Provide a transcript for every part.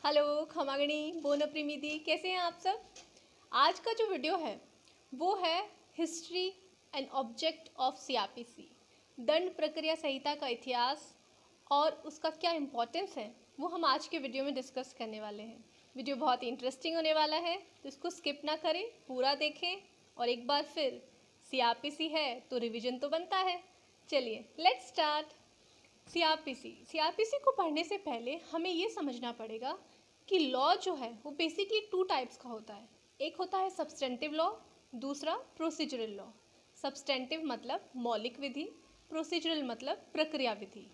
Hello खमागणी bone प्रीमिति, कैसे हैं आप सब। आज का जो वीडियो है वो है history and object of CrPC, दंड प्रक्रिया संहिता का इतिहास और उसका क्या इम्पोर्टेंस है वो हम आज के वीडियो में डिस्कस करने वाले हैं। वीडियो बहुत ही इंटरेस्टिंग होने वाला है, तो इसको स्किप ना करें, पूरा देखें और एक बार फिर सीआरपीसी है तो रिवीजन तो बनता है। चलिए लेट्स स्टार्ट। सीआरपीसी को पढ़ने से पहले हमें ये समझना पड़ेगा कि लॉ जो है वो बेसिकली टू टाइप्स का होता है। एक होता है सब्सटेंटिव लॉ, दूसरा प्रोसीजरल लॉ। सब्सटेंटिव मतलब मौलिक विधि, प्रोसीजरल मतलब प्रक्रिया विधि।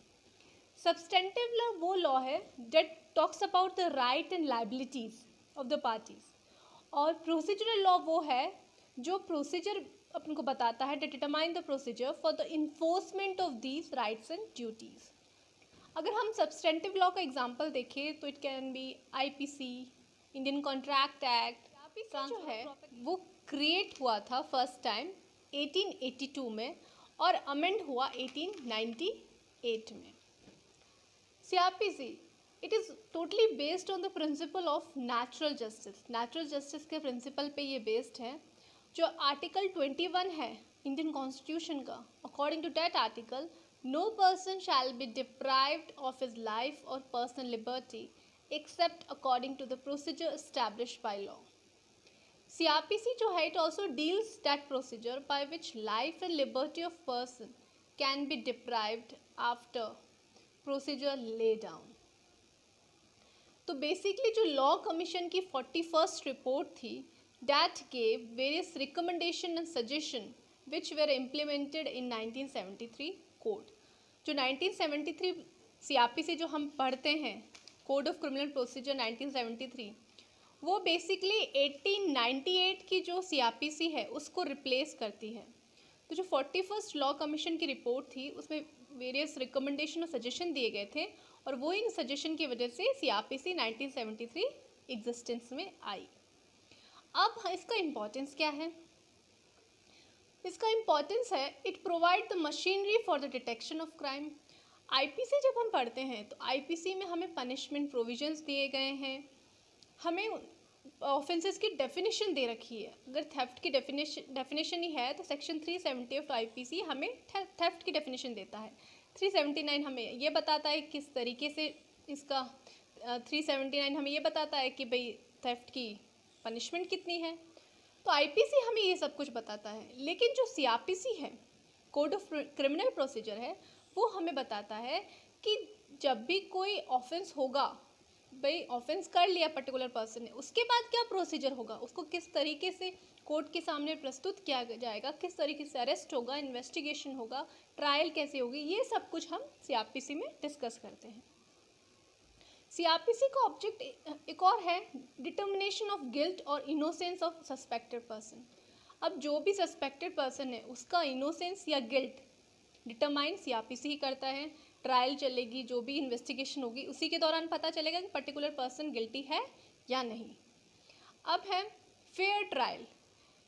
सब्सटेंटिव लॉ वो लॉ है that talks about the right and liabilities of the parties, और प्रोसीजरल लॉ वो है जो प्रोसीजर अपन को बताता है, determine the procedure for the enforcement of these rights and duties. अगर हम सब्सटेंटिव लॉ का एग्जांपल देखें तो it can be IPC, Indian contract act. IPC जो है वो क्रिएट हुआ था फर्स्ट टाइम 1882 में और अमेंड हुआ 1898 में। CrPC it is totally based on the principle of natural justice. Natural justice के प्रिंसिपल पे ये बेस्ड है। जो आर्टिकल 21 है इंडियन कॉन्स्टिट्यूशन का, according to that article no person shall be deprived of his life or personal liberty except according to the procedure established by law. CRPC जो है it also deals that procedure by which life and liberty of person can be deprived after procedure lay down. तो basically जो law commission की 41st report थी that gave various recommendation and suggestion which were implemented in 1973 code. जो 1973 CrPC जो हम पढ़ते हैं, code of criminal procedure 1973, वो बेसिकली 1898 की जो सीआरपीसी है उसको रिप्लेस करती है। तो जो 41st लॉ कमीशन की रिपोर्ट थी उसमें वेरियस रिकमेंडेशन और सजेशन दिए गए थे, और वो इन सजेशन की वजह से सीआरपीसी 1973 एग्जिस्टेंस में आई। अब इसका इम्पोर्टेंस क्या है? इसका इम्पॉर्टेंस है it provide the machinery for the detection of crime. IPC जब हम पढ़ते हैं तो आईपीसी में हमें पनिशमेंट प्रोविजंस दिए गए हैं, हमें ऑफेंसेस की डेफिनेशन दे रखी है। अगर थेफ्ट की डेफिनेशन ही है तो सेक्शन 370 ऑफ आईपीसी हमें थेफ्ट की डेफिनेशन देता है। 379 हमें ये बताता है किस तरीके से इसका 379 हमें ये बताता है कि भाई थेफ्ट की पनिशमेंट कितनी है। तो आईपीसी हमें ये सब कुछ बताता है, लेकिन जो सीआरपीसी है, कोड ऑफ क्रिमिनल प्रोसीजर है, वो हमें बताता है कि जब भी कोई ऑफेंस होगा, भाई ऑफेंस कर लिया पर्टिकुलर पर्सन ने, उसके बाद क्या प्रोसीजर होगा, उसको किस तरीके से कोर्ट के सामने प्रस्तुत किया जाएगा, किस तरीके से अरेस्ट होगा, इन्वेस्टिगेशन होगा, ट्रायल कैसे होगी, ये सब कुछ हम सीआरपीसी में डिस्कस करते हैं। सीआरपीसी का ऑब्जेक्ट एक और है, डिटर्मिनेशन ऑफ गिल्ट और इनोसेंस ऑफ सस्पेक्टेड पर्सन। अब जो भी सस्पेक्टेड पर्सन है उसका इनोसेंस या गिल्ट डिटरमाइन सीआरपीसी ही करता है। ट्रायल चलेगी, जो भी इन्वेस्टिगेशन होगी उसी के दौरान पता चलेगा कि पर्टिकुलर पर्सन गिल्टी है या नहीं। अब है फेयर ट्रायल।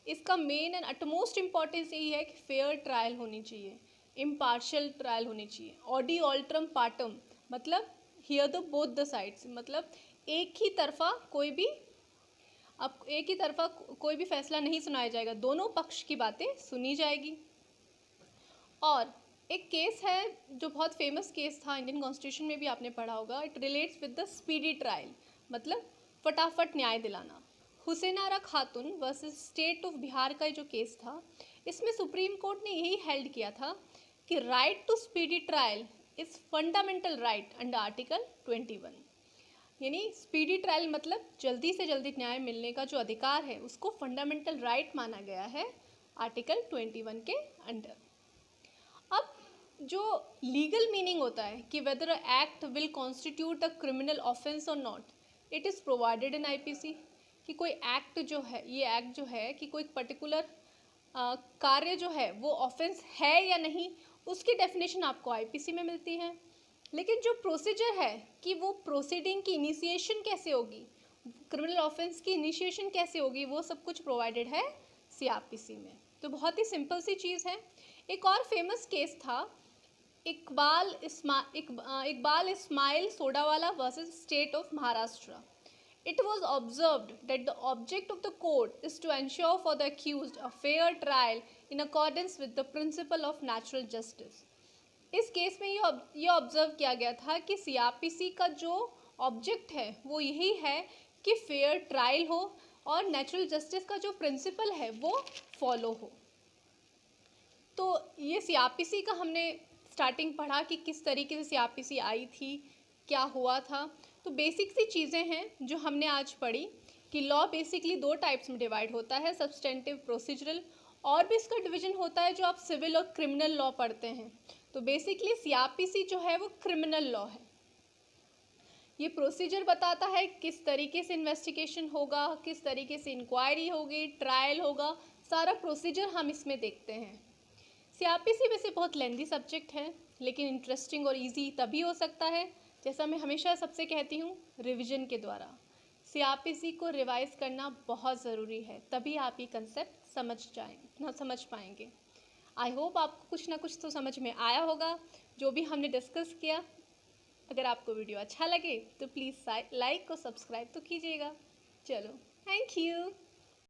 इसका मेन एंड अटमोस्ट इम्पॉर्टेंस यही है कि फेयर ट्रायल होनी चाहिए, इम्पार्शियल ट्रायल होनी चाहिए। ऑडी ऑल्ट्रम पार्टम मतलब here the both the sides, मतलब एक ही तरफा कोई भी फैसला नहीं सुनाया जाएगा, दोनों पक्ष की बातें सुनी जाएगी। और एक केस है जो बहुत फेमस केस था, इंडियन कॉन्स्टिट्यूशन में भी आपने पढ़ा होगा, it relates with the speedy trial, मतलब फटाफट न्याय दिलाना। हुसैनारा खातून वर्सेस स्टेट ऑफ बिहार का जो केस था, इसमें सुप्रीम कोर्ट ने यही हेल्ड किया था कि right to speedy trial is fundamental right under article 21। यानी स्पीडी ट्रायल मतलब जल्दी से जल्दी न्याय मिलने का जो अधिकार है उसको फंडामेंटल राइट माना गया है आर्टिकल 21 के अंडर। अब जो लीगल मीनिंग होता है कि whether a act will constitute a criminal offence और not, it is provided in IPC. कि कोई एक्ट जो है, ये एक्ट जो है कि कोई पर्टिकुलर कार्य जो है वो ऑफेंस है या नहीं, उसकी डेफिनेशन आपको आईपीसी में मिलती है। लेकिन जो प्रोसीजर है कि वो प्रोसीडिंग की इनिशिएशन कैसे होगी, क्रिमिनल ऑफेंस की इनिशिएशन कैसे होगी, वो सब कुछ प्रोवाइडेड है सीआरपीसी में। तो बहुत ही सिंपल सी चीज़ है। एक और फेमस केस था Iqbal Ismail Sodawala versus state of Maharashtra. It was observed that the object of the court is to ensure for the accused a fair trial in accordance with the principle of natural justice. इस case में ये observe किया गया था कि CrPC का जो object है वो यही है कि फेयर ट्रायल हो और नेचुरल जस्टिस का जो प्रिंसिपल है वो फॉलो हो. तो ये सीआरपीसी का हमने स्टार्टिंग पढ़ा कि किस तरीके से सीआरपीसी आई थी, क्या हुआ था. तो बेसिक सी चीज़ें हैं जो हमने आज पढ़ी कि लॉ बेसिकली 2 टाइप्स में डिवाइड होता है, सब्सटेंटिव, प्रोसीजरल. और भी इसका डिवीजन होता है जो आप सिविल और क्रिमिनल लॉ पढ़ते हैं. तो बेसिकली सीआरपीसी जो है वो क्रिमिनल लॉ है. ये प्रोसीजर बताता है किस तरीके से इन्वेस्टिगेशन होगा, किस तरीके से इंक्वायरी होगी, ट्रायल होगा, सारा प्रोसीजर हम इसमें देखते हैं. सीआरपीसी वैसे बहुत लेंदी सब्जेक्ट है लेकिन इंटरेस्टिंग और इजी तभी हो सकता है, जैसा मैं हमेशा सबसे कहती हूँ, रिवीजन के द्वारा. सीआरपीसी को रिवाइज करना बहुत ज़रूरी है, तभी आप ये कंसेप्ट समझ पाएंगे. आई होप आपको कुछ ना कुछ तो समझ में आया होगा जो भी हमने डिस्कस किया. अगर आपको वीडियो अच्छा लगे तो प्लीज़ लाइक और सब्सक्राइब तो कीजिएगा. चलो, थैंक यू.